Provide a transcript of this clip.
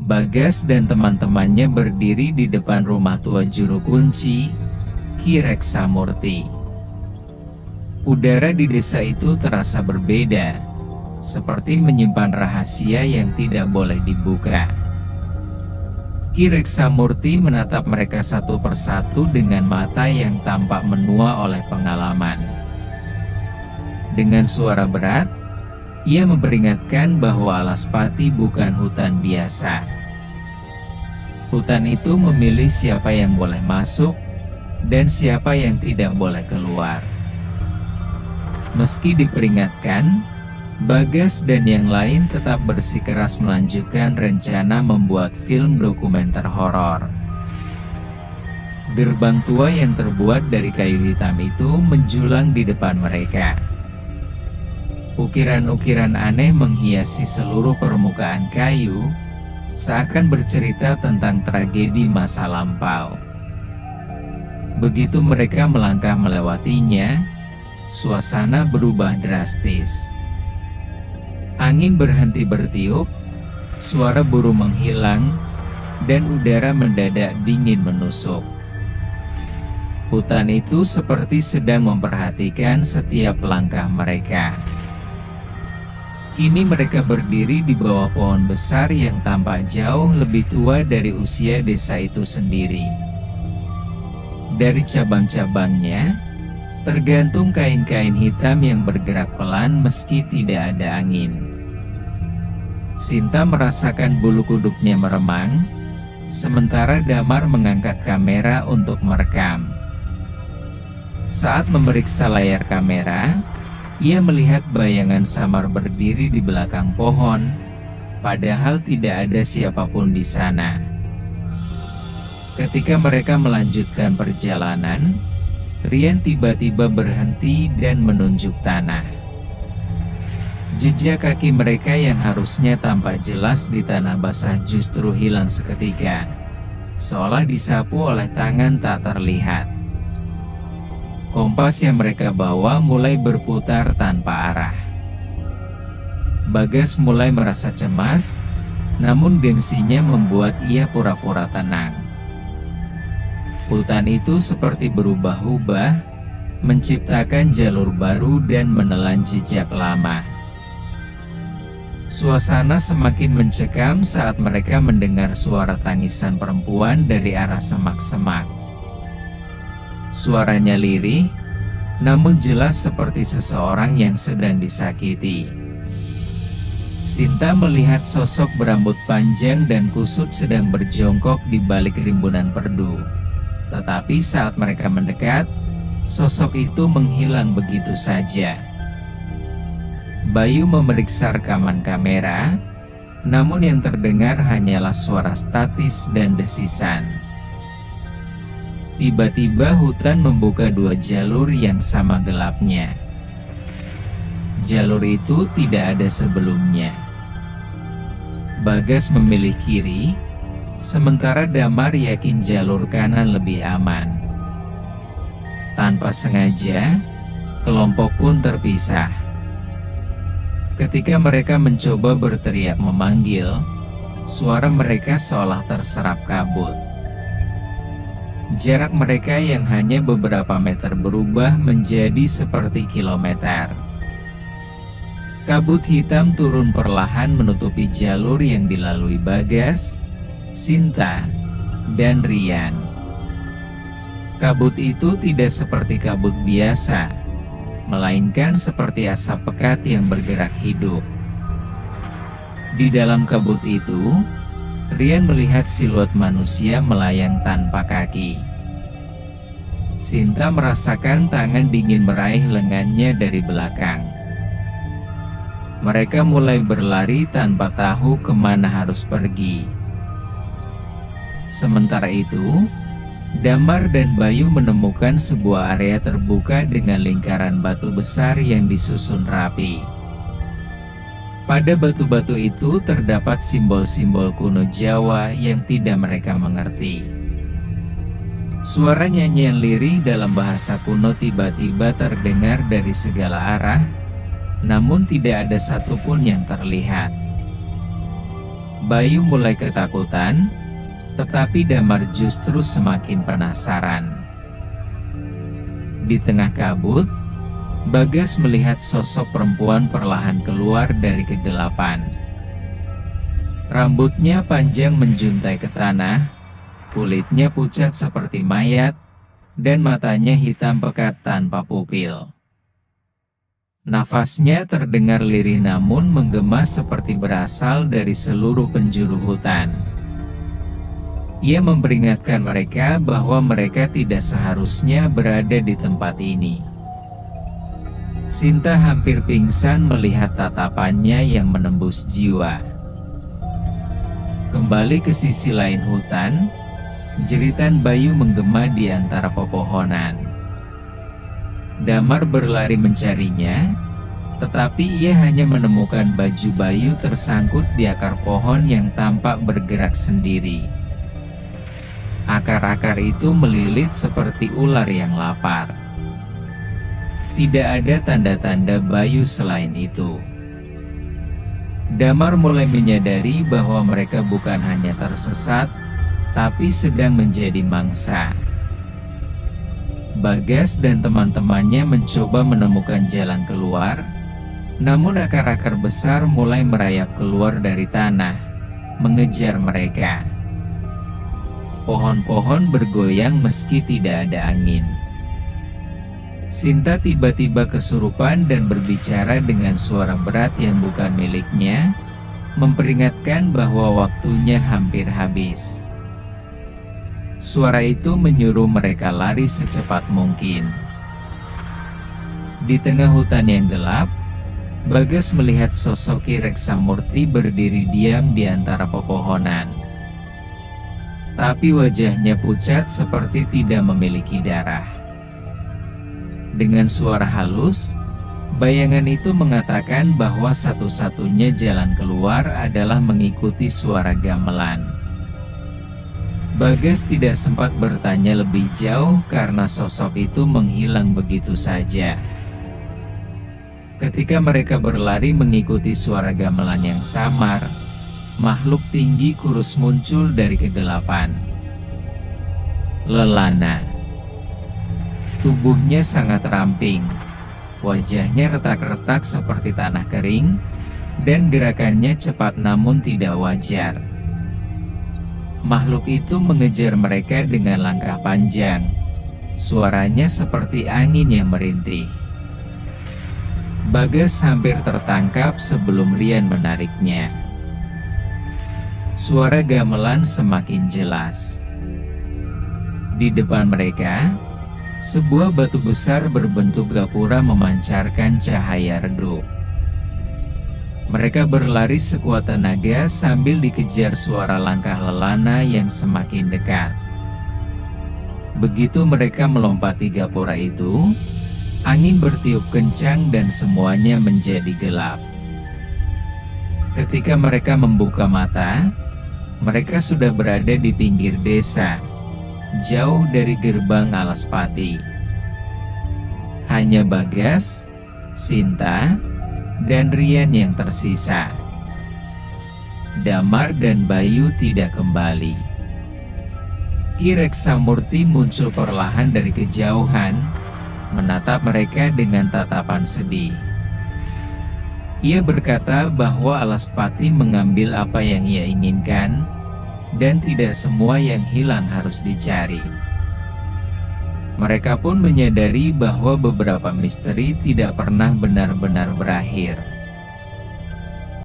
Bagas dan teman-temannya berdiri di depan rumah tua juru kunci, Ki Reksamurti. Udara di desa itu terasa berbeda, seperti menyimpan rahasia yang tidak boleh dibuka. Ki Reksamurti menatap mereka satu persatu dengan mata yang tampak menua oleh pengalaman. Dengan suara berat, ia memperingatkan bahwa Alaspati bukan hutan biasa. Hutan itu memilih siapa yang boleh masuk, dan siapa yang tidak boleh keluar. Meski diperingatkan, Bagas dan yang lain tetap bersikeras melanjutkan rencana membuat film dokumenter horor. Gerbang tua yang terbuat dari kayu hitam itu menjulang di depan mereka. Ukiran-ukiran aneh menghiasi seluruh permukaan kayu, seakan bercerita tentang tragedi masa lampau. Begitu mereka melangkah melewatinya, suasana berubah drastis. Angin berhenti bertiup, suara burung menghilang, dan udara mendadak dingin menusuk. Hutan itu seperti sedang memperhatikan setiap langkah mereka. Kini mereka berdiri di bawah pohon besar yang tampak jauh lebih tua dari usia desa itu sendiri. Dari cabang-cabangnya, tergantung kain-kain hitam yang bergerak pelan meski tidak ada angin. Sinta merasakan bulu kuduknya meremang, sementara Damar mengangkat kamera untuk merekam. Saat memeriksa layar kamera, ia melihat bayangan samar berdiri di belakang pohon, padahal tidak ada siapapun di sana. Ketika mereka melanjutkan perjalanan, Rian tiba-tiba berhenti dan menunjuk tanah. Jejak kaki mereka yang harusnya tampak jelas di tanah basah justru hilang seketika, seolah disapu oleh tangan tak terlihat. Kompas yang mereka bawa mulai berputar tanpa arah. Bagas mulai merasa cemas, namun gengsinya membuat ia pura-pura tenang. Hutan itu seperti berubah-ubah, menciptakan jalur baru dan menelan jejak lama. Suasana semakin mencekam saat mereka mendengar suara tangisan perempuan dari arah semak-semak. Suaranya lirih, namun jelas seperti seseorang yang sedang disakiti. Sinta melihat sosok berambut panjang dan kusut sedang berjongkok di balik rimbunan perdu. Tetapi saat mereka mendekat, sosok itu menghilang begitu saja. Bayu memeriksa rekaman kamera, namun yang terdengar hanyalah suara statis dan desisan. Tiba-tiba hutan membuka dua jalur yang sama gelapnya. Jalur itu tidak ada sebelumnya. Bagas memilih kiri, sementara Damar yakin jalur kanan lebih aman. Tanpa sengaja, kelompok pun terpisah. Ketika mereka mencoba berteriak memanggil, suara mereka seolah terserap kabut. Jarak mereka yang hanya beberapa meter berubah menjadi seperti kilometer. Kabut hitam turun perlahan menutupi jalur yang dilalui Bagas, Sinta, dan Rian. Kabut itu tidak seperti kabut biasa, melainkan seperti asap pekat yang bergerak hidup. Di dalam kabut itu, Rian melihat siluet manusia melayang tanpa kaki. Sinta merasakan tangan dingin meraih lengannya dari belakang. Mereka mulai berlari tanpa tahu kemana harus pergi. Sementara itu, Damar dan Bayu menemukan sebuah area terbuka dengan lingkaran batu besar yang disusun rapi. Pada batu-batu itu terdapat simbol-simbol kuno Jawa yang tidak mereka mengerti. Suara nyanyian lirih dalam bahasa kuno tiba-tiba terdengar dari segala arah, namun tidak ada satupun yang terlihat. Bayu mulai ketakutan, tetapi Damar justru semakin penasaran. Di tengah kabut, Bagas melihat sosok perempuan perlahan keluar dari kegelapan. Rambutnya panjang menjuntai ke tanah, kulitnya pucat seperti mayat, dan matanya hitam pekat tanpa pupil. Nafasnya terdengar lirih namun menggema seperti berasal dari seluruh penjuru hutan. Ia memperingatkan mereka bahwa mereka tidak seharusnya berada di tempat ini. Sinta hampir pingsan melihat tatapannya yang menembus jiwa. Kembali ke sisi lain hutan, jeritan Bayu menggema di antara pepohonan. Damar berlari mencarinya, tetapi ia hanya menemukan baju Bayu tersangkut di akar pohon yang tampak bergerak sendiri. Akar-akar itu melilit seperti ular yang lapar. Tidak ada tanda-tanda Bayu selain itu. Damar mulai menyadari bahwa mereka bukan hanya tersesat, tapi sedang menjadi mangsa. Bagas dan teman-temannya mencoba menemukan jalan keluar, namun akar-akar besar mulai merayap keluar dari tanah, mengejar mereka. Pohon-pohon bergoyang meski tidak ada angin. Sinta tiba-tiba kesurupan dan berbicara dengan suara berat yang bukan miliknya, memperingatkan bahwa waktunya hampir habis. Suara itu menyuruh mereka lari secepat mungkin. Di tengah hutan yang gelap, Bagas melihat sosok Ki Reksamurti berdiri diam di antara pepohonan. Tapi wajahnya pucat seperti tidak memiliki darah. Dengan suara halus, bayangan itu mengatakan bahwa satu-satunya jalan keluar adalah mengikuti suara gamelan. Bagas tidak sempat bertanya lebih jauh karena sosok itu menghilang begitu saja. Ketika mereka berlari mengikuti suara gamelan yang samar, makhluk tinggi kurus muncul dari kegelapan. Lelana. Tubuhnya sangat ramping, wajahnya retak-retak seperti tanah kering, dan gerakannya cepat namun tidak wajar. Makhluk itu mengejar mereka dengan langkah panjang, suaranya seperti angin yang merintih. Bagas hampir tertangkap sebelum Rian menariknya. Suara gamelan semakin jelas. Di depan mereka, sebuah batu besar berbentuk gapura memancarkan cahaya redup. Mereka berlari sekuat tenaga sambil dikejar suara langkah Lelana yang semakin dekat. Begitu mereka melompati gapura itu, angin bertiup kencang dan semuanya menjadi gelap. Ketika mereka membuka mata, mereka sudah berada di pinggir desa, jauh dari gerbang Alaspati. Hanya Bagas, Sinta, dan Rian yang tersisa. Damar dan Bayu tidak kembali. Ki Reksamurti muncul perlahan dari kejauhan, menatap mereka dengan tatapan sedih. Ia berkata bahwa Alaspati mengambil apa yang ia inginkan, dan tidak semua yang hilang harus dicari. Mereka pun menyadari bahwa beberapa misteri tidak pernah benar-benar berakhir.